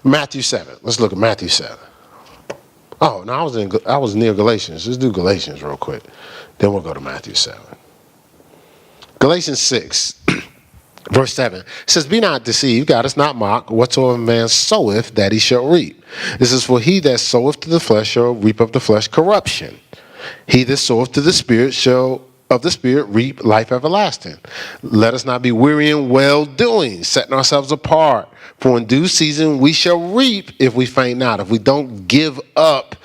Matthew 7. Let's look at Matthew 7. Oh, no, I was near Galatians. Let's do Galatians real quick. Then we'll go to Matthew 7. Galatians 6, verse 7. It says, be not deceived, God is not mocked. Whatsoever man soweth, that he shall reap. This is for he that soweth to the flesh shall reap of the flesh corruption. He that soweth to the Spirit shall of the Spirit reap life everlasting. Let us not be weary in well-doing, setting ourselves apart. For in due season we shall reap if we faint not, if we don't give up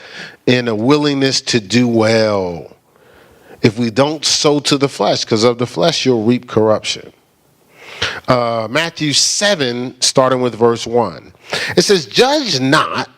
in a willingness to do well. If we don't sow to the flesh, because of the flesh you'll reap corruption. Matthew 7, starting with verse 1. It says, judge not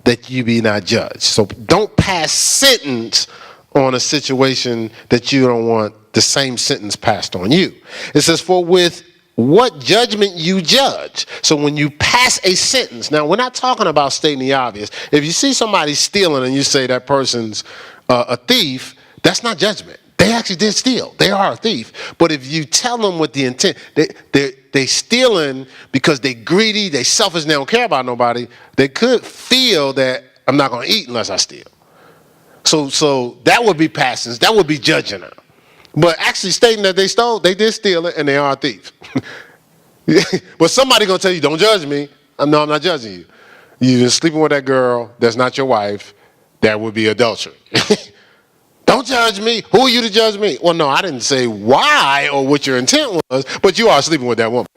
that you be not judged. So don't pass sentence on a situation that you don't want the same sentence passed on you. It says, for with what judgment you judge. So when you pass a sentence, now we're not talking about stating the obvious. If you see somebody stealing and you say that person's a thief, that's not judgment. They actually did steal. They are a thief. But if you tell them with the intent, they stealing because they greedy, they selfish, they don't care about nobody, they could feel that I'm not going to eat unless I steal. So that would be passing. That would be judging them. But actually stating that they stole, they did steal it, and they are a thief. But somebody going to tell you, don't judge me. No, I'm not judging you. You're sleeping with that girl that's not your wife. That would be adultery. Don't judge me. Who are you to judge me? Well, no, I didn't say why or what your intent was, but you are sleeping with that woman.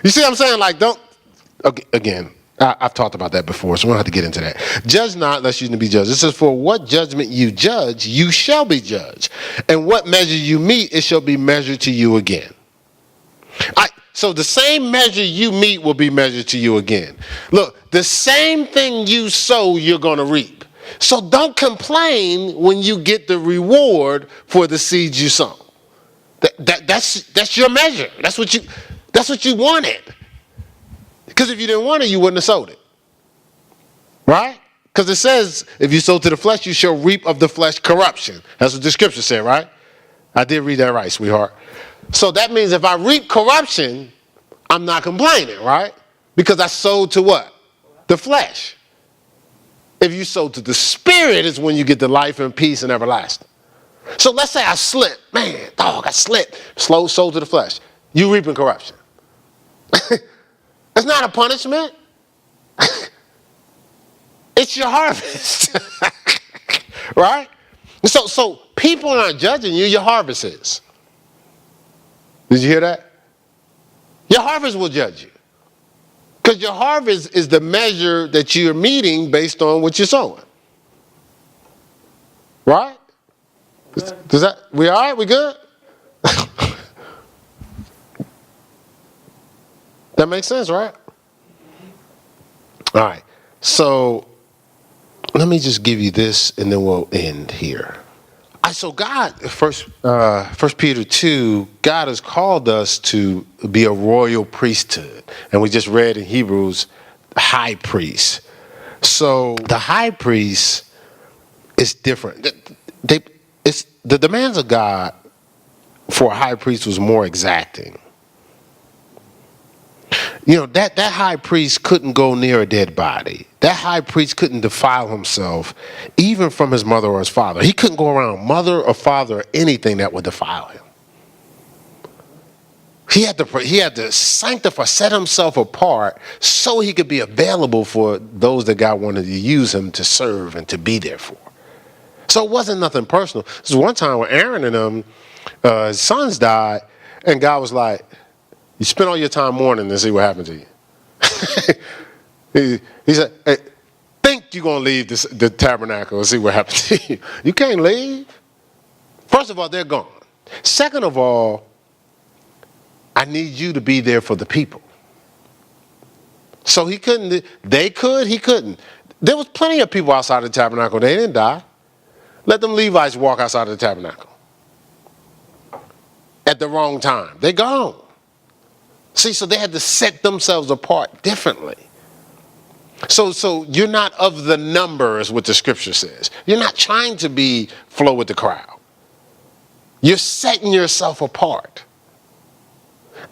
You see what I'm saying? Like, don't, again, I've talked about that before, so we don't have to get into that. Judge not, lest you be judged. It says, for what judgment you judge, you shall be judged. And what measure you meet, it shall be measured to you again. So the same measure you meet will be measured to you again. Look, the same thing you sow, you're going to reap. So don't complain when you get the reward for the seeds you sow. That's your measure. That's what you wanted. Because if you didn't want it, you wouldn't have sowed it. Right? Because it says, if you sow to the flesh, you shall reap of the flesh corruption. That's what the scripture said, right? I did read that right, sweetheart. So that means if I reap corruption, I'm not complaining, right? Because I sowed to what? The flesh. If you sow to the Spirit, is when you get the life and peace and everlasting. So let's say I slipped. Man, dog, I slipped. Sold to the flesh. You reaping corruption. It's not a punishment. It's your harvest. Right? So people aren't judging you. Your harvest is. Did you hear that? Your harvest will judge you. Because your harvest is the measure that you're meeting based on what you're sowing. Right? Does that, we all right? We good? That makes sense, right? All right. So let me just give you this and then we'll end here. So God, First Peter 2, God has called us to be a royal priesthood. And we just read in Hebrews, high priest. So the high priest is different. The demands of God for a high priest was more exacting. You know, that high priest couldn't go near a dead body. That high priest couldn't defile himself, even from his mother or his father. He couldn't go around mother or father or anything that would defile him. He had to sanctify, set himself apart so he could be available for those that God wanted to use him to serve and to be there for. So it wasn't nothing personal. This was one time when Aaron and his sons died, and God was like, you spend all your time mourning and see what happened to you. he said, hey, think you're going to leave the tabernacle and see what happens to you. You can't leave. First of all, they're gone. Second of all, I need you to be there for the people. So he couldn't, they could, he couldn't. There was plenty of people outside the tabernacle. They didn't die. Let them Levites walk outside of the tabernacle. At the wrong time. They're gone. See, so they had to set themselves apart differently. So you're not of the number, is what the scripture says. You're not trying to flow with the crowd. You're setting yourself apart.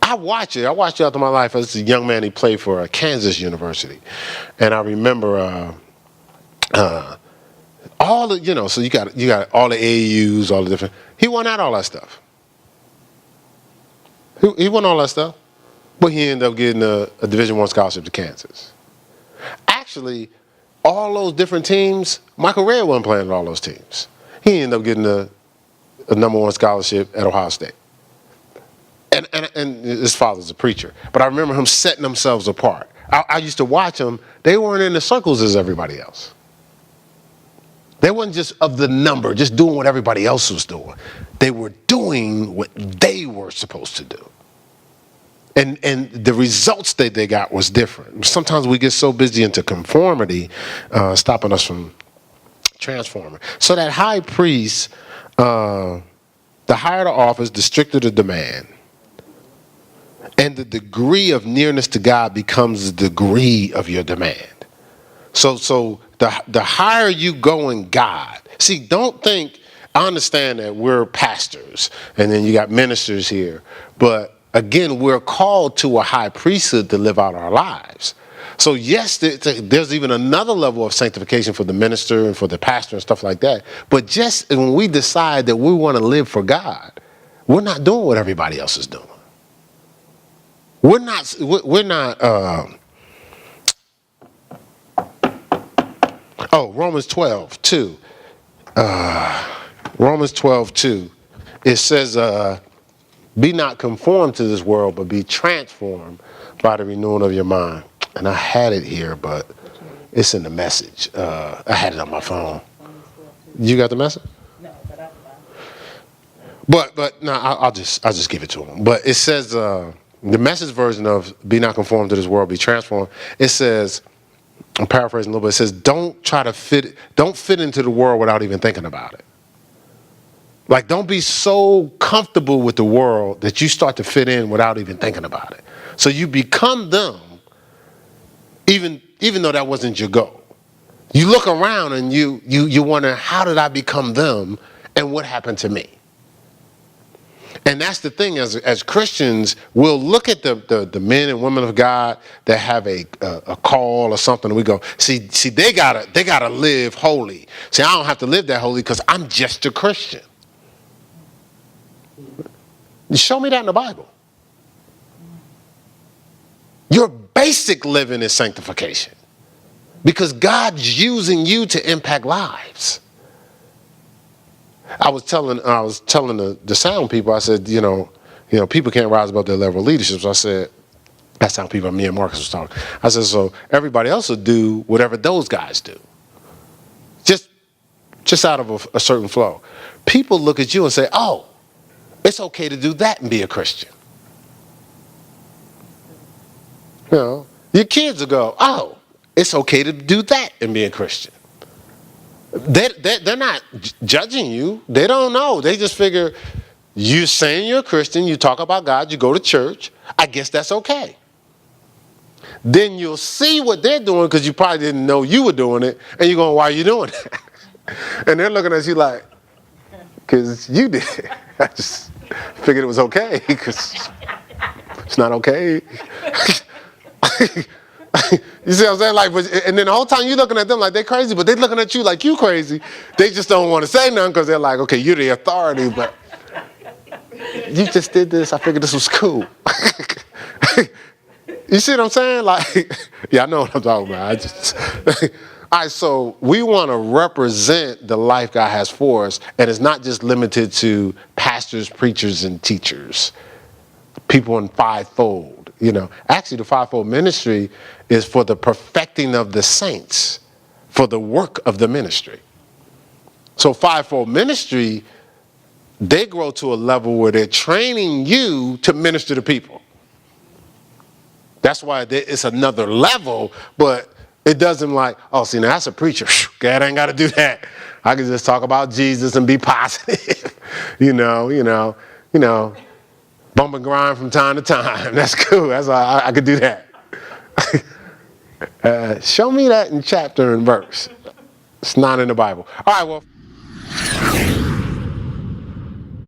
I watch it. I watched it after my life as a young man. He played for Kansas University. And I remember all the, so you got all the AAUs, all the different. He won out all that stuff. He won all that stuff. But he ended up getting a Division I scholarship to Kansas. Actually, all those different teams, Michael Redd wasn't playing at all those teams. He ended up getting a number 1 scholarship at Ohio State. And his father's a preacher. But I remember him setting themselves apart. I used to watch them. They weren't in the circles as everybody else. They weren't just of the number, just doing what everybody else was doing. They were doing what they were supposed to do. And the results that they got was different. Sometimes we get so busy into conformity, stopping us from transforming. So that high priest, the higher the office, the stricter the demand. And the degree of nearness to God becomes the degree of your demand. So the higher you go in God. See, don't think, I understand that we're pastors and then you got ministers here. But again, we're called to a high priesthood to live out our lives. So yes, there's even another level of sanctification for the minister and for the pastor and stuff like that. But just when we decide that we want to live for God, we're not doing what everybody else is doing. We're not, Romans 12:2. Romans 12:2. It says, be not conformed to this world, but be transformed by the renewing of your mind. And I had it here, but it's in the message. I had it on my phone. You got the message? No, but But no, I'll just give it to him. But it says, the message version of be not conformed to this world, be transformed. It says, I'm paraphrasing a little bit. It says, don't fit into the world without even thinking about it. Like, don't be so comfortable with the world that you start to fit in without even thinking about it. So you become them, even though that wasn't your goal. You look around and you wonder, how did I become them and what happened to me? And that's the thing, as Christians, we'll look at the men and women of God that have a call or something, and we go, see, they gotta live holy. See, I don't have to live that holy because I'm just a Christian. Show me that in the Bible. Your basic living is sanctification because God's using you to impact lives. I was telling the Sown people, I said, people can't rise above their level of leadership. So I said, that's how people, me and Marcus was talking. I said, so everybody else will do whatever those guys do. Just out of a certain flow. People look at you and say, oh, it's okay to do that and be a Christian. Your kids will go, oh, it's okay to do that and be a Christian. They're not judging you. They don't know. They just figure you're saying you're a Christian, you talk about God, you go to church. I guess that's okay. Then you'll see what they're doing because you probably didn't know you were doing it. And you're going, why are you doing that? And they're looking at you like, because you did it. I just figured it was okay because it's not okay. You see what I'm saying? Like, and then the whole time you're looking at them like they're crazy, but they're looking at you like you crazy. They just don't want to say nothing because they're like, okay, you're the authority, but you just did this. I figured this was cool. You see what I'm saying? Like, yeah, I know what I'm talking about. All right, so we want to represent the life God has for us, and it's not just limited to pastors, preachers, and teachers, people in fivefold. Actually, the fivefold ministry is for the perfecting of the saints, for the work of the ministry. So fivefold ministry, they grow to a level where they're training you to minister to people. That's why it's another level, but it doesn't like, oh, see, now that's a preacher. God ain't got to do that. I can just talk about Jesus and be positive. Bump and grind from time to time. That's cool. That's all. I could do that. Show me that in chapter and verse. It's not in the Bible. All right, well.